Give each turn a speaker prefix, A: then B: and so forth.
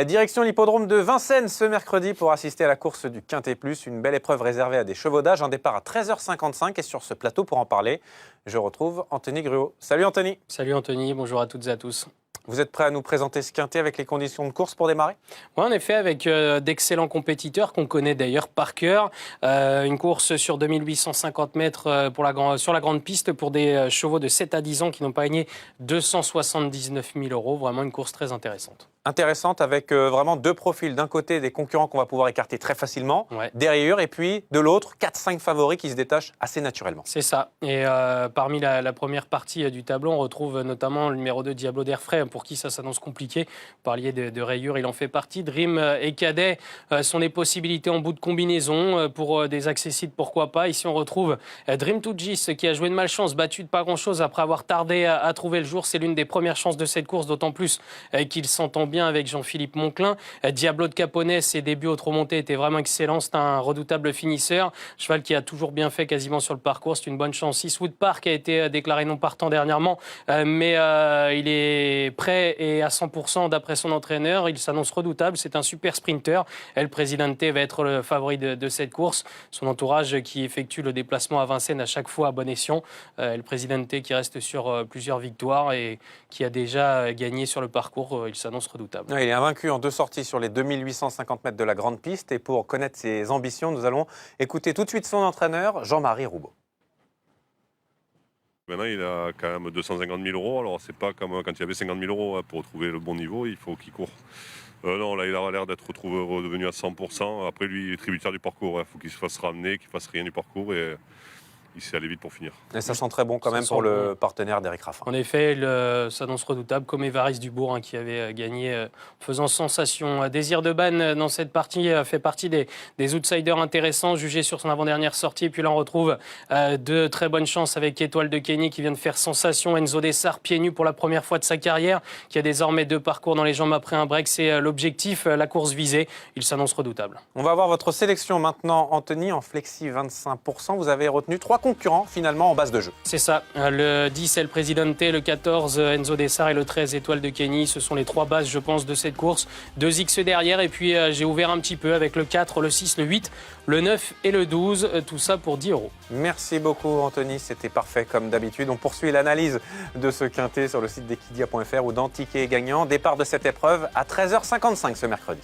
A: Direction l'hippodrome de Vincennes ce mercredi pour assister à la course du Quintet Plus, une belle épreuve réservée à des chevaux d'âge, un départ à 13h55 et sur ce plateau pour en parler, je retrouve Anthony Gruau. Salut Anthony.
B: Salut Anthony, bonjour à toutes et à tous.
A: Vous êtes prêt à nous présenter ce Quintet avec les conditions de course pour démarrer?
B: Oui, en effet, avec d'excellents compétiteurs qu'on connaît d'ailleurs par cœur. Une course sur 2850 mètres sur la grande piste pour des chevaux de 7 à 10 ans qui n'ont pas gagné 279 000 €. Vraiment une course très intéressante.
A: Intéressante avec vraiment deux profils. D'un côté, des concurrents qu'on va pouvoir écarter très facilement,
B: Ouais.
A: derrière, et puis de l'autre, 4-5 favoris qui se détachent assez naturellement.
B: C'est ça. Et parmi la première partie du tableau, on retrouve notamment le numéro 2, Diablo d'Airfray, pour qui ça s'annonce compliqué. Vous parliez de rayures, il en fait partie. Dream et Cadet sont des possibilités en bout de combinaison pour des accessibles, pourquoi pas. Ici, on retrouve Dream to Gis qui a joué de malchance, battu de pas grand-chose après avoir tardé à trouver le jour. C'est l'une des premières chances de cette course, d'autant plus qu'il s'entend bien avec Jean-Philippe Monclin. Diablo de Caponnet, ses débuts au trot monté étaient vraiment excellents. C'est un redoutable finisseur. Cheval qui a toujours bien fait quasiment sur le parcours. C'est une bonne chance. Eastwood Park a été déclaré non partant dernièrement, mais il est prêt et à 100% d'après son entraîneur. Il s'annonce redoutable. C'est un super sprinter. El Presidente va être le favori de cette course. Son entourage qui effectue le déplacement à Vincennes à chaque fois à bon escient. El Presidente qui reste sur plusieurs victoires et qui a déjà gagné sur le parcours. Il s'annonce redoutable.
A: Oui, il est invaincu en 2 sorties sur les 2850 mètres de la grande piste. Et pour connaître ses ambitions, nous allons écouter tout de suite son entraîneur, Jean-Marie Roubaud.
C: Maintenant, il a quand même 250 000 €. Alors, c'est pas comme quand il y avait 50 000 €. Pour trouver le bon niveau, il faut qu'il court. Non, là, il a l'air d'être redevenu à 100%. Après, lui, il est tributaire du parcours. Il faut qu'il se fasse ramener, qu'il fasse rien du parcours. Et il sait aller vite pour finir.
A: Et ça sent très bon quand même pour le partenaire d'Éric Raffin.
B: En effet, il s'annonce redoutable, comme Évariste Dubourg qui avait gagné en faisant sensation. Désir de Banne dans cette partie fait partie des outsiders intéressants jugés sur son avant-dernière sortie. Et puis là, on retrouve de très bonnes chances avec Étoile de Kenny qui vient de faire sensation. Enzo Dessart, pieds nus pour la première fois de sa carrière, qui a désormais 2 parcours dans les jambes après un break. C'est l'objectif, la course visée. Il s'annonce redoutable.
A: On va voir votre sélection maintenant, Anthony, en flexi 25%. Vous avez retenu 3 concurrents finalement en base de jeu.
B: C'est ça. Le 10, El Presidente, le 14, Enzo Dessart et le 13, Étoile de Kenny. Ce sont les 3 bases, je pense, de cette course. 2 X derrière et puis j'ai ouvert un petit peu avec le 4, le 6, le 8, le 9 et le 12. Tout ça pour 10 €.
A: Merci beaucoup, Anthony. C'était parfait comme d'habitude. On poursuit l'analyse de ce quintet sur le site d'Equidia.fr ou dans Ticket Gagnant. Départ de cette épreuve à 13h55 ce mercredi.